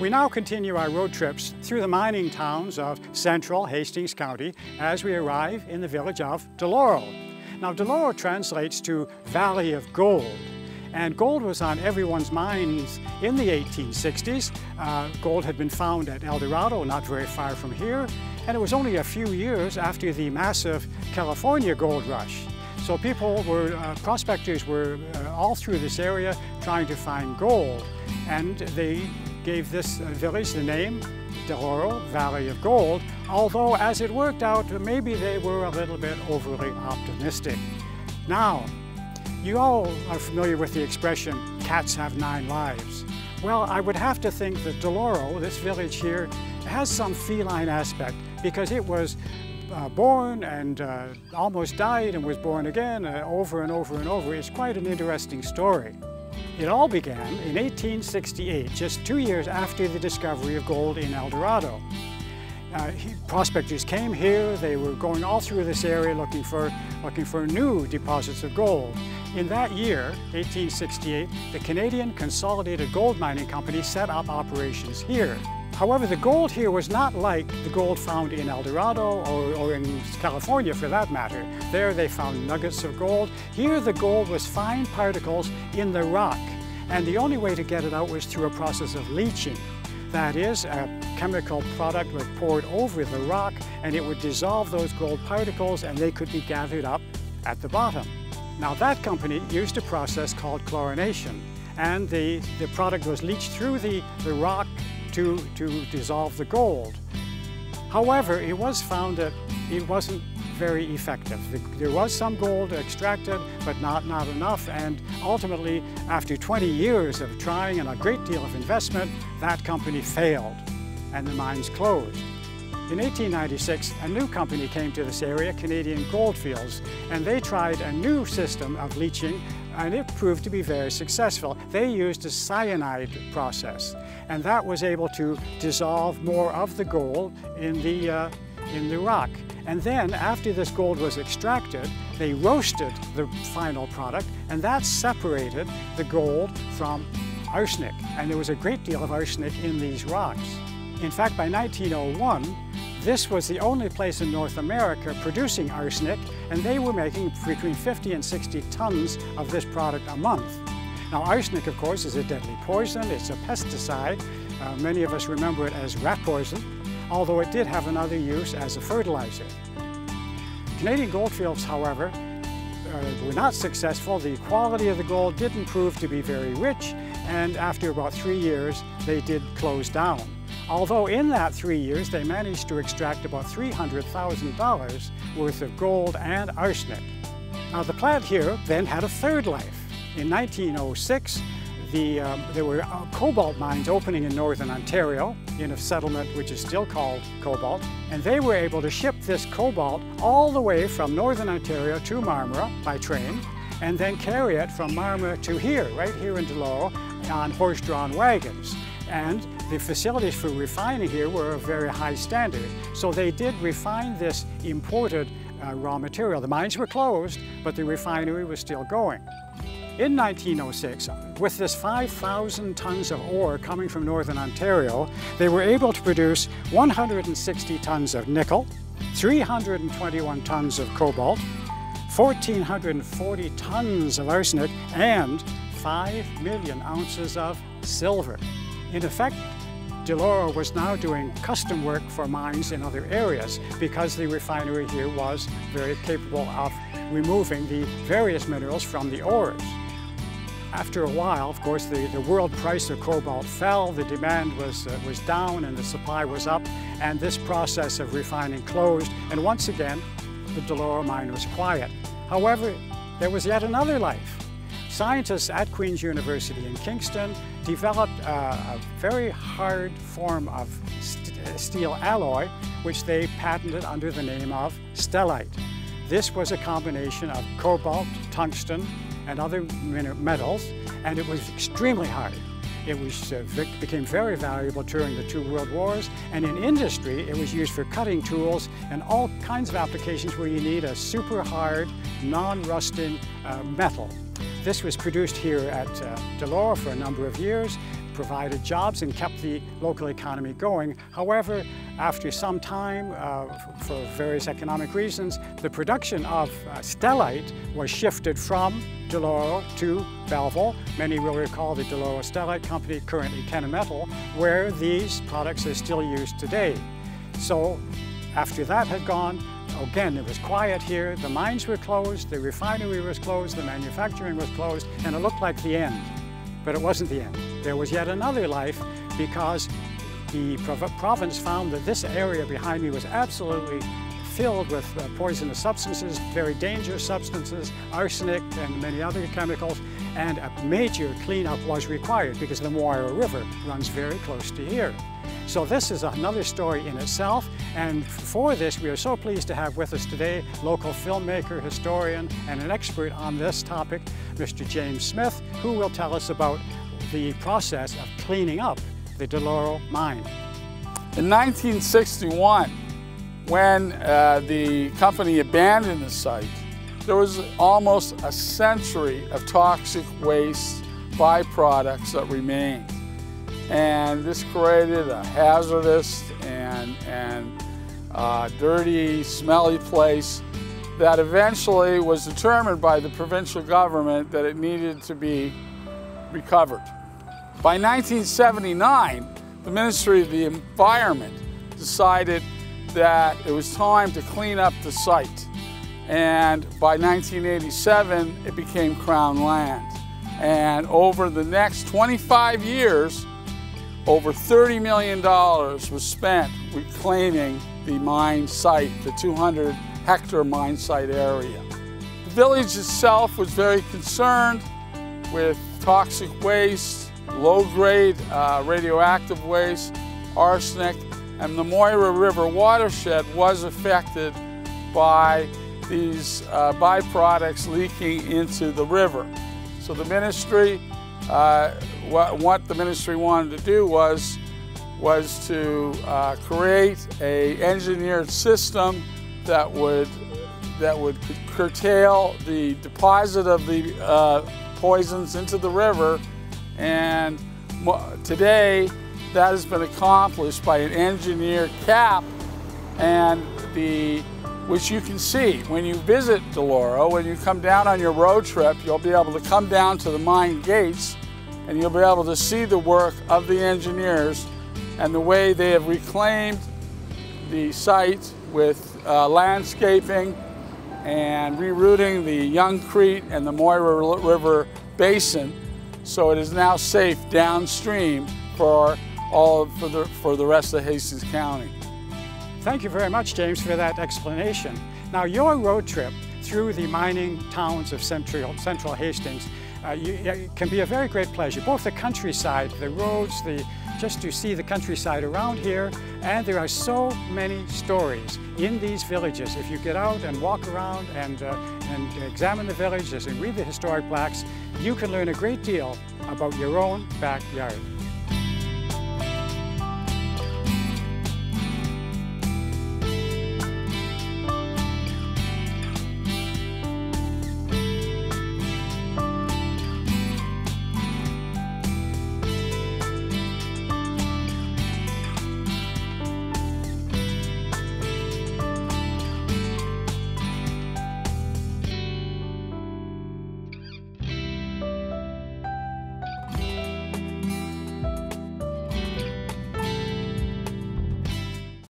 We now continue our road trips through the mining towns of central Hastings County as we arrive in the village of Deloro. Now, Deloro translates to Valley of Gold, and gold was on everyone's minds in the 1860s. Gold had been found at El Dorado, not very far from here, and it was only a few years after the massive California gold rush. So prospectors were all through this area trying to find gold, and they gave this village the name Deloro, Valley of Gold, although as it worked out, maybe they were a little bit overly optimistic. Now, you all are familiar with the expression, cats have 9 lives. Well, I would have to think that Deloro, this village here, has some feline aspect because it was born and almost died and was born again over and over and over. It's quite an interesting story. It all began in 1868, just 2 years after the discovery of gold in El Dorado. Prospectors came here. They were going all through this area looking for new deposits of gold. In that year, 1868, the Canadian Consolidated Gold Mining Company set up operations here. However, the gold here was not like the gold found in El Dorado or in California for that matter. There they found nuggets of gold. Here the gold was fine particles in the rock, and the only way to get it out was through a process of leaching. That is, a chemical product was poured over the rock and it would dissolve those gold particles and they could be gathered up at the bottom. Now that company used a process called chlorination, and the product was leached through the rock to dissolve the gold. However, it was found that it wasn't very effective. There was some gold extracted, but not enough, and ultimately, after 20 years of trying and a great deal of investment, that company failed and the mines closed. In 1896, a new company came to this area, Canadian Goldfields, and they tried a new system of leaching, and it proved to be very successful. They used a cyanide process, and that was able to dissolve more of the gold in the rock. And then, after this gold was extracted, they roasted the final product, and that separated the gold from arsenic. And there was a great deal of arsenic in these rocks. In fact, by 1901, this was the only place in North America producing arsenic, and they were making between 50 and 60 tons of this product a month. Now, arsenic, of course, is a deadly poison. It's a pesticide. Many of us remember it as rat poison, although it did have another use as a fertilizer. Canadian Goldfields, however, were not successful. The quality of the gold didn't prove to be very rich, and after about 3 years, they did close down. Although in that 3 years, they managed to extract about $300,000 worth of gold and arsenic. Now, the plant here then had a third life. In 1906, there were cobalt mines opening in northern Ontario in a settlement which is still called Cobalt, and they were able to ship this cobalt all the way from northern Ontario to Marmora by train, and then carry it from Marmora to here, right here in Deloro, on horse-drawn wagons. And the facilities for refining here were of very high standard, so they did refine this imported raw material. The mines were closed, but the refinery was still going. In 1906, with this 5,000 tons of ore coming from northern Ontario, they were able to produce 160 tons of nickel, 321 tons of cobalt, 1,440 tons of arsenic, and 5 million ounces of silver. In effect, Deloro was now doing custom work for mines in other areas because the refinery here was very capable of removing the various minerals from the ores. After a while, of course, the world price of cobalt fell, the demand was down and the supply was up, and this process of refining closed, and once again, the Deloro mine was quiet. However, there was yet another life. Scientists at Queen's University in Kingston developed a very hard form of steel alloy, which they patented under the name of stellite. This was a combination of cobalt, tungsten, and other metals, and it was extremely hard. It became very valuable during the 2 World Wars, and in industry it was used for cutting tools and all kinds of applications where you need a super hard, non-rusting metal. This was produced here at Deloro for a number of years, provided jobs and kept the local economy going. However, after some time, for various economic reasons, the production of stellite was shifted from Deloro to Belleville. Many will recall the Deloro Stellite Company, currently Kennametal, where these products are still used today. So after that had gone, again, it was quiet here. The mines were closed, the refinery was closed, the manufacturing was closed, and it looked like the end. But it wasn't the end. There was yet another life, because the province found that this area behind me was absolutely filled with poisonous substances, very dangerous substances, arsenic and many other chemicals, and a major cleanup was required because the Moira River runs very close to here. So this is another story in itself, and for this we are so pleased to have with us today local filmmaker, historian, and an expert on this topic, Mr. James Smith, who will tell us about the process of cleaning up the Deloro mine. In 1961, when the company abandoned the site, there was almost a century of toxic waste byproducts that remained. And this created a hazardous and dirty, smelly place that eventually was determined by the provincial government that it needed to be recovered. By 1979, the Ministry of the Environment decided that it was time to clean up the site. And by 1987, it became Crown land. And over the next 25 years, over $30 million was spent reclaiming the mine site, the 200-hectare mine site area. The village itself was very concerned with toxic waste, low-grade radioactive waste, arsenic, and the Moira River watershed was affected by these byproducts leaking into the river. So the ministry, what the ministry wanted to do was to create an engineered system that would curtail the deposit of the poisons into the river, and today that has been accomplished by an engineered cap, and which you can see when you visit Deloro. When you come down on your road trip, you'll be able to come down to the mine gates and you'll be able to see the work of the engineers and the way they have reclaimed the site with landscaping and rerouting the Young Crete and the Moira River basin, so it is now safe downstream for the rest of Hastings County. Thank you very much, James, for that explanation. Now, your road trip through the mining towns of central Hastings can be a very great pleasure. Both the countryside, the roads, just to see the countryside around here, and there are so many stories in these villages. If you get out and walk around and examine the villages and read the historic plaques, you can learn a great deal about your own backyard.